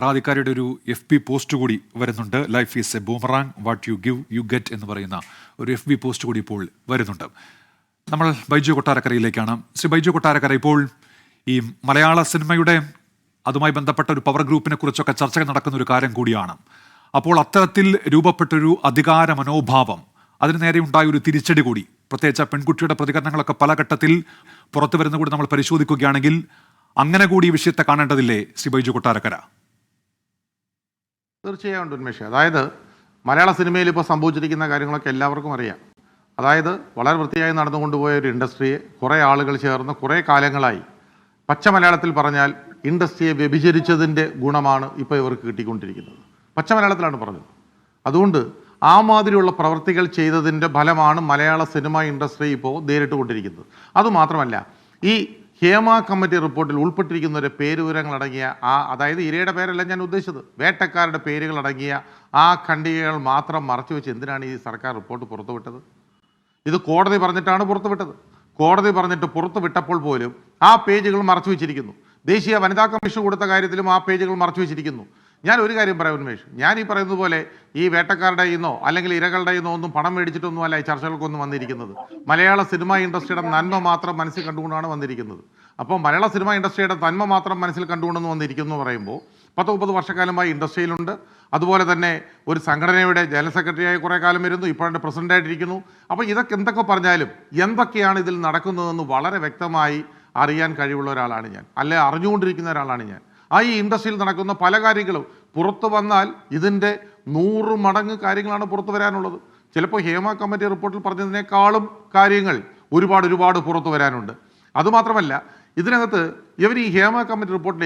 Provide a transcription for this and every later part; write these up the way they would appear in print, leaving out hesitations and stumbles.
റാദിക്കാരുടെ ഒരു FB post കൂടി വരുന്നുണ്ട്. Life is A boomerang, what you give you get എന്ന് പറയുന്ന ഒരു FB പോസ്റ്റ് കൂടി ഇപ്പോൾ വരുന്നുണ്ട്. നമ്മൾ ബൈജു കൊട്ടാരക്കരയിലേക്കാണ്. ശ്രീ ബൈജു കൊട്ടാരക്കര, ഇപ്പോൾ ഈ മലയാള സിനിമയുടെ അതുമായി ബന്ധപ്പെട്ട ഒരു പവർ ഗ്രൂപ്പിനെ കുറിച്ചൊക്കെ ചർച്ചകൾ നടക്കുന്ന ഒരു കാര്യം കൂടിയാണ്. അപ്പോൾ അത്തരത്തിൽ രൂപപ്പെട്ടൊരു അധികാര മനോഭാവം, അതിന് നേരെ ഉണ്ടായ ഒരു തിരിച്ചടി കൂടി, പ്രത്യേകിച്ച് പെൺകുട്ടിയുടെ പ്രതികരണങ്ങളൊക്കെ പല ഘട്ടത്തിൽ പുറത്തു വരുന്ന കൂടി നമ്മൾ പരിശോധിക്കുകയാണെങ്കിൽ അങ്ങനെ കൂടി ഈ വിഷയത്തെ കാണേണ്ടതില്ലേ ശ്രീ ബൈജു കൊട്ടാരക്കര? തീർച്ചയായും ഉണ്ട് ഉന്മേഷ്. അതായത് മലയാള സിനിമയിൽ ഇപ്പോൾ സംഭവിച്ചിരിക്കുന്ന കാര്യങ്ങളൊക്കെ എല്ലാവർക്കും അറിയാം. അതായത് വളരെ വൃത്തിയായി നടന്നുകൊണ്ടുപോയ ഒരു ഇൻഡസ്ട്രിയെ കുറേ ആളുകൾ ചേർന്ന് കുറേ കാലങ്ങളായി, പച്ച മലയാളത്തിൽ പറഞ്ഞാൽ ഇൻഡസ്ട്രിയെ വ്യഭിചരിച്ചതിൻ്റെ ഗുണമാണ് ഇപ്പോൾ ഇവർക്ക് കിട്ടിക്കൊണ്ടിരിക്കുന്നത്. പച്ച മലയാളത്തിലാണ് പറഞ്ഞത്. അതുകൊണ്ട് ആ മാതിരിയുള്ള പ്രവൃത്തികൾ ചെയ്തതിൻ്റെ ഫലമാണ് മലയാള സിനിമ ഇൻഡസ്ട്രി ഇപ്പോൾ നേരിട്ടുകൊണ്ടിരിക്കുന്നത്. അതുമാത്രമല്ല, ഈ ഹേമ കമ്മിറ്റി റിപ്പോർട്ടിൽ ഉൾപ്പെട്ടിരിക്കുന്നവരുടെ പേരുവിവരങ്ങളടങ്ങിയ അതായത് ഇരയുടെ പേരല്ല ഞാൻ ഉദ്ദേശിച്ചത്, വേട്ടക്കാരുടെ പേരുകളടങ്ങിയ ആ ഖണ്ഡികകൾ മാത്രം മറച്ചു വെച്ച് എന്തിനാണ് ഈ സർക്കാർ റിപ്പോർട്ട് പുറത്തുവിട്ടത്? ഇത് കോടതി പറഞ്ഞിട്ടാണ് പുറത്തുവിട്ടത്. കോടതി പറഞ്ഞിട്ട് പുറത്തുവിട്ടപ്പോൾ പോലും ആ പേജുകൾ മറച്ചു വെച്ചിരിക്കുന്നു. ദേശീയ വനിതാ കമ്മീഷൻ കൊടുത്ത കാര്യത്തിലും ആ പേജുകൾ മറച്ചു വെച്ചിരിക്കുന്നു. ഞാൻ ഒരു കാര്യം പറയാം ഉന്മേഷ്, ഞാൻ ഈ പറയുന്നത് പോലെ ഈ വേട്ടക്കാരുടെ ഇന്നോ അല്ലെങ്കിൽ ഇരകളുടെ ഇന്നോ ഒന്നും പണം മേടിച്ചിട്ടൊന്നും അല്ല ഈ ചർച്ചകൾക്കൊന്നും വന്നിരിക്കുന്നത്. മലയാള സിനിമ ഇൻഡസ്ട്രിയുടെ നന്മ മാത്രം മനസ്സിൽ കണ്ടുകൊണ്ടാണ് വന്നിരിക്കുന്നത്. അപ്പോൾ മലയാള സിനിമ ഇൻഡസ്ട്രിയുടെ നന്മ മാത്രം മനസ്സിൽ കണ്ടുകൊണ്ടെന്ന് വന്നിരിക്കുന്നു എന്ന് പറയുമ്പോൾ 10-30 വർഷക്കാലമായി ഇൻഡസ്ട്രിയിലുണ്ട്. അതുപോലെ തന്നെ ഒരു സംഘടനയുടെ ജനറൽ സെക്രട്ടറിയായി കുറേ കാലം വരുന്നു, ഇപ്പോൾ പ്രസിഡൻ്റായിട്ടിരിക്കുന്നു. അപ്പോൾ ഇതൊക്കെ എന്തൊക്കെ പറഞ്ഞാലും എന്തൊക്കെയാണ് ഇതിൽ നടക്കുന്നതെന്ന് വളരെ വ്യക്തമായി അറിയാൻ കഴിവുള്ള ഒരാളാണ് ഞാൻ, അല്ലെ അറിഞ്ഞുകൊണ്ടിരിക്കുന്ന ഒരാളാണ് ഞാൻ. ഈ ഇൻഡസ്ട്രിയിൽ നടക്കുന്ന പല കാര്യങ്ങളും പുറത്തു വന്നാൽ ഇതിൻ്റെ 100 മടങ്ങ് കാര്യങ്ങളാണ് പുറത്തു വരാനുള്ളത്. ചിലപ്പോൾ ഹേമ കമ്മിറ്റി റിപ്പോർട്ടിൽ പറഞ്ഞതിനേക്കാളും കാര്യങ്ങൾ ഒരുപാട് പുറത്തു വരാനുണ്ട്. അതുമാത്രമല്ല, ഇതിനകത്ത് ഇവർ ഈ ഹേമ കമ്മിറ്റി റിപ്പോർട്ടിൽ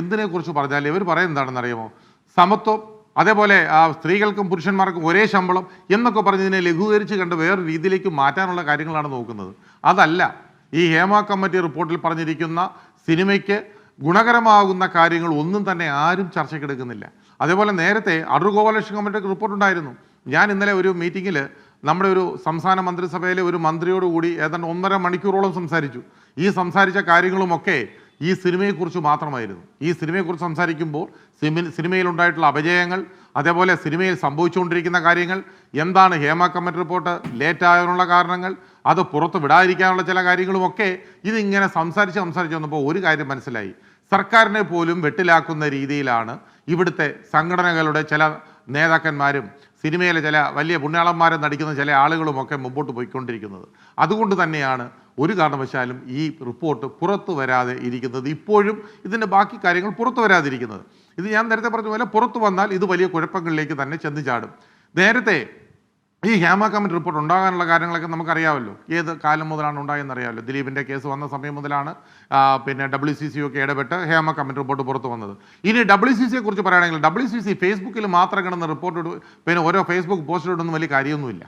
എന്തിനെക്കുറിച്ച് പറഞ്ഞാൽ ഇവർ പറയുന്നത് എന്താണെന്ന് അറിയാമോ? സമത്വം, അതേപോലെ സ്ത്രീകൾക്കും പുരുഷന്മാർക്കും ഒരേ ശമ്പളം എന്നൊക്കെ പറഞ്ഞതിനെ ലഘൂകരിച്ച് കണ്ട് വേറെ രീതിയിലേക്ക് മാറ്റാനുള്ള കാര്യങ്ങളാണ് നോക്കുന്നത്. അതല്ല ഈ ഹേമ കമ്മിറ്റി റിപ്പോർട്ടിൽ പറഞ്ഞിരിക്കുന്ന സിനിമയ്ക്ക് ഗുണകരമാകുന്ന കാര്യങ്ങൾ ഒന്നും തന്നെ ആരും ചർച്ചയ്ക്കെടുക്കുന്നില്ല. അതേപോലെ നേരത്തെ അടൂർ ഗോപാലകൃഷ്ണൻ കമ്മിറ്റിക്ക് റിപ്പോർട്ട് ഉണ്ടായിരുന്നു. ഞാൻ ഇന്നലെ ഒരു മീറ്റിങ്ങിൽ നമ്മുടെ ഒരു സംസ്ഥാന മന്ത്രിസഭയിലെ ഒരു മന്ത്രിയോടുകൂടി ഏതാണ്ട് 1.5 മണിക്കൂറോളം സംസാരിച്ചു. ഈ സംസാരിച്ച കാര്യങ്ങളുമൊക്കെ ഈ സിനിമയെക്കുറിച്ച് മാത്രമായിരുന്നു. ഈ സിനിമയെക്കുറിച്ച് സംസാരിക്കുമ്പോൾ സിനിമയിലുണ്ടായിട്ടുള്ള അപജയങ്ങൾ, അതേപോലെ സിനിമയിൽ സംഭവിച്ചുകൊണ്ടിരിക്കുന്ന കാര്യങ്ങൾ എന്താണ്, ഹേമ കമ്മിറ്റി റിപ്പോർട്ട് ലേറ്റായതിനുള്ള കാരണങ്ങൾ, അത് പുറത്ത് വിടാതിരിക്കാനുള്ള ചില കാര്യങ്ങളുമൊക്കെ ഇതിങ്ങനെ സംസാരിച്ച് വന്നപ്പോൾ ഒരു കാര്യം മനസ്സിലായി. സർക്കാരിനെ പോലും വെട്ടിലാക്കുന്ന രീതിയിലാണ് ഇവിടുത്തെ സംഘടനകളുടെ ചില നേതാക്കന്മാരും സിനിമയിലെ ചില വലിയ പുണ്യാളന്മാരെ നടിക്കുന്ന ചില ആളുകളുമൊക്കെ മുമ്പോട്ട് പോയിക്കൊണ്ടിരിക്കുന്നത്. അതുകൊണ്ട് തന്നെയാണ് ഒരു കാരണവശാലും ഈ റിപ്പോർട്ട് പുറത്തു വരാതെ ഇരിക്കുന്നത്. ഇപ്പോഴും ഇതിൻ്റെ ബാക്കി കാര്യങ്ങൾ പുറത്തു വരാതിരിക്കുന്നത്. ഇത് ഞാൻ നേരത്തെ പറഞ്ഞ പോലെ പുറത്തു വന്നാൽ ഇത് വലിയ കുഴപ്പങ്ങളിലേക്ക് തന്നെ ചെന്ന് ചാടും. നേരത്തെ ഈ ഹേമ കമ്മിറ്റി റിപ്പോർട്ട് ഉണ്ടാകാനുള്ള കാര്യങ്ങളൊക്കെ നമുക്കറിയാമല്ലോ. ഏത് കാലം മുതലാണ് ഉണ്ടായെന്ന് അറിയാമല്ലോ. ദിലീപിൻ്റെ കേസ് വന്ന സമയം മുതലാണ് പിന്നെ WCC ഒക്കെ ഇടപെട്ട് ഹേമ കമ്മിറ്റി റിപ്പോർട്ട് പുറത്തു വന്നത്. ഇനി WCCയെ കുറിച്ച് പറയുകയാണെങ്കിൽ WCC ഫേസ്ബുക്കിൽ മാത്രം കിടന്ന റിപ്പോർട്ട് പിന്നെ ഓരോ ഫേസ്ബുക്ക് പോസ്റ്റിലിടൊന്നും വലിയ കാര്യമൊന്നുമില്ല.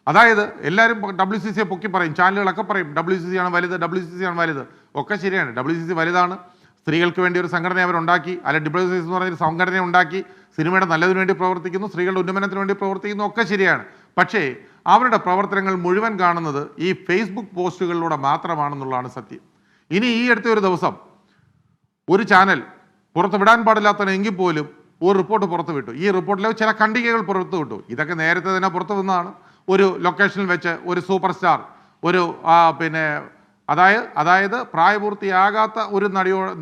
അതായത് എല്ലാവരും WCCയെ പൊക്കി പറയും, ചാനലുകളൊക്കെ പറയും WCC ആണ് വലുത്, WCC ആണ് വലുത്. ഒക്കെ ശരിയാണ്, WCC വലുതാണ്. സ്ത്രീകൾക്ക് വേണ്ടി ഒരു സംഘടന അവരുണ്ടാക്കി, അല്ലെങ്കിൽ WCC എന്ന് പറഞ്ഞൊരു സംഘടന ഉണ്ടാക്കി, സിനിമയുടെ നല്ലതിനു വേണ്ടി പ്രവർത്തിക്കുന്നു, സ്ത്രീകളുടെ ഉന്നമനത്തിന് വേണ്ടി പ്രവർത്തിക്കുന്നു, ഒക്കെ ശരിയാണ്. പക്ഷേ അവരുടെ പ്രവർത്തനങ്ങൾ മുഴുവൻ കാണുന്നത് ഈ ഫേസ്ബുക്ക് പോസ്റ്റുകളിലൂടെ മാത്രമാണെന്നുള്ളതാണ് സത്യം. ഇനി ഈ അടുത്ത ഒരു ദിവസം ഒരു ചാനൽ പുറത്ത് വിടാൻ പാടില്ലാത്തതെങ്കിൽ പോലും ഒരു റിപ്പോർട്ട് പുറത്തു വിട്ടു. ഈ റിപ്പോർട്ടിലെ ചില ഖണ്ഡികകൾ പുറത്തു വിട്ടു. ഇതൊക്കെ നേരത്തെ തന്നെ പുറത്തു വന്നതാണ്. ഒരു ലൊക്കേഷനിൽ വെച്ച് ഒരു സൂപ്പർ സ്റ്റാർ ഒരു പിന്നെ അതായത് പ്രായപൂർത്തിയാകാത്ത ഒരു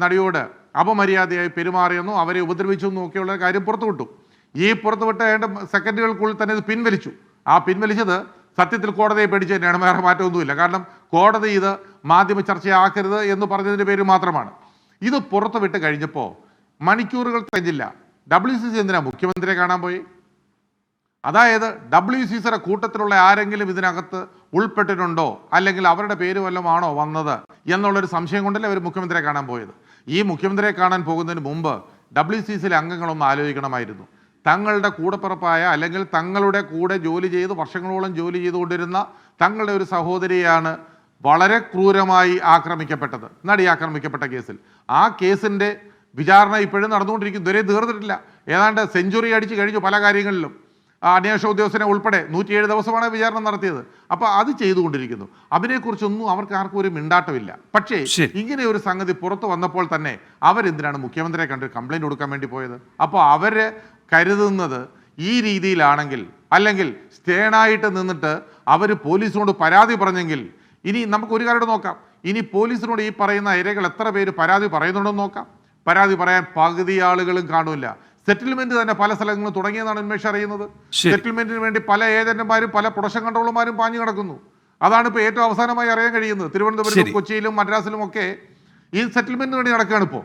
നടിയോട് അപമര്യാദയായി പെരുമാറിയെന്നും അവരെ ഉപദ്രവിച്ചു എന്നും ഒക്കെയുള്ള കാര്യം പുറത്തുവിട്ടു. ഈ പുറത്തുവിട്ട 2 സെക്കൻഡുകൾക്കുള്ളിൽ തന്നെ ഇത് പിൻവലിച്ചു. പിൻവലിച്ചത് സത്യത്തിൽ കോടതിയെ പേടിച്ച് തന്നെയാണ്, വേറെ മാറ്റമൊന്നുമില്ല. കാരണം കോടതി ഇത് മാധ്യമ ചർച്ചയാക്കരുത് എന്ന് പറഞ്ഞതിൻ്റെ പേര് മാത്രമാണ്. ഇത് പുറത്തുവിട്ട് കഴിഞ്ഞപ്പോൾ മണിക്കൂറുകൾ കഴിഞ്ഞില്ല, WCC എന്തിനാ മുഖ്യമന്ത്രിയെ കാണാൻ പോയി? അതായത് WCCയുടെ കൂട്ടത്തിലുള്ള ആരെങ്കിലും ഇതിനകത്ത് ഉൾപ്പെട്ടിട്ടുണ്ടോ, അല്ലെങ്കിൽ അവരുടെ പേര് വല്ലതും ആണോ വന്നത് എന്നുള്ളൊരു സംശയം കൊണ്ടല്ലേ അവർ മുഖ്യമന്ത്രിയെ കാണാൻ പോയത്. ഈ മുഖ്യമന്ത്രിയെ കാണാൻ പോകുന്നതിന് മുമ്പ് WCCയിലെ അംഗങ്ങളൊന്ന് ആലോചിക്കണമായിരുന്നു. തങ്ങളുടെ കൂടപ്പിറപ്പായ അല്ലെങ്കിൽ തങ്ങളുടെ കൂടെ ജോലി ചെയ്ത് വർഷങ്ങളോളം ജോലി ചെയ്തുകൊണ്ടിരുന്ന തങ്ങളുടെ ഒരു സഹോദരിയാണ് വളരെ ക്രൂരമായി ആക്രമിക്കപ്പെട്ടത്, നടി ആക്രമിക്കപ്പെട്ട കേസിൽ. ആ കേസിൻ്റെ വിചാരണ ഇപ്പോഴും നടന്നുകൊണ്ടിരിക്കുന്നു, ഇതുവരെ തീർന്നിട്ടില്ല. ഏതാണ്ട് സെഞ്ചുറി അടിച്ച് കഴിഞ്ഞു പല കാര്യങ്ങളിലും. അന്വേഷണ ഉദ്യോഗസ്ഥനെ ഉൾപ്പെടെ 107 ദിവസമാണ് വിചാരണ നടത്തിയത്. അപ്പോൾ അത് ചെയ്തുകൊണ്ടിരിക്കുന്നു. അതിനെക്കുറിച്ചൊന്നും അവർക്ക് ആർക്കും ഒരു മിണ്ടാട്ടമില്ല. പക്ഷേ ശരി. ഇങ്ങനെ ഒരു സംഗതി പുറത്തു വന്നപ്പോൾ തന്നെ അവരെന്തിനാണ് മുഖ്യമന്ത്രിയെ കണ്ട് കംപ്ലൈൻറ്റ് കൊടുക്കാൻ വേണ്ടി പോയത്? അപ്പോൾ അവർ കരുതുന്നത് ഈ രീതിയിലാണെങ്കിൽ, അല്ലെങ്കിൽ സ്റ്റേണായിട്ട് നിന്നിട്ട് അവർ പോലീസിനോട് പരാതി പറഞ്ഞെങ്കിൽ, ഇനി നമുക്ക് ഒരു കാര്യം നോക്കാം. ഇനി പോലീസിനോട് ഈ പറയുന്ന ഇരകൾ എത്ര പേര് പരാതി പറയുന്നുണ്ടെന്ന് നോക്കാം. പരാതി പറയാൻ പകുതി ആളുകളും കാണില്ല. സെറ്റിൽമെന്റ് തന്നെ പല സ്ഥലങ്ങളും തുടങ്ങിയെന്നാണ് ഉന്മേഷ് അറിയുന്നത്. ശരി. സെറ്റിൽമെന്റിന് വേണ്ടി പല ഏജന്റുമാരും പല പ്രൊഡക്ഷൻ കൺട്രോളർമാരും പാഞ്ഞു കിടക്കുന്നു. അതാണ് ഇപ്പോൾ ഏറ്റവും അവസാനമായി അറിയാൻ കഴിയുന്നത്. തിരുവനന്തപുരത്തും ശരി. കൊച്ചിയിലും മദ്രാസിലും ഒക്കെ ഈ സെറ്റിൽമെന്റിന് വേണ്ടി നടക്കുകയാണ് ഇപ്പോൾ.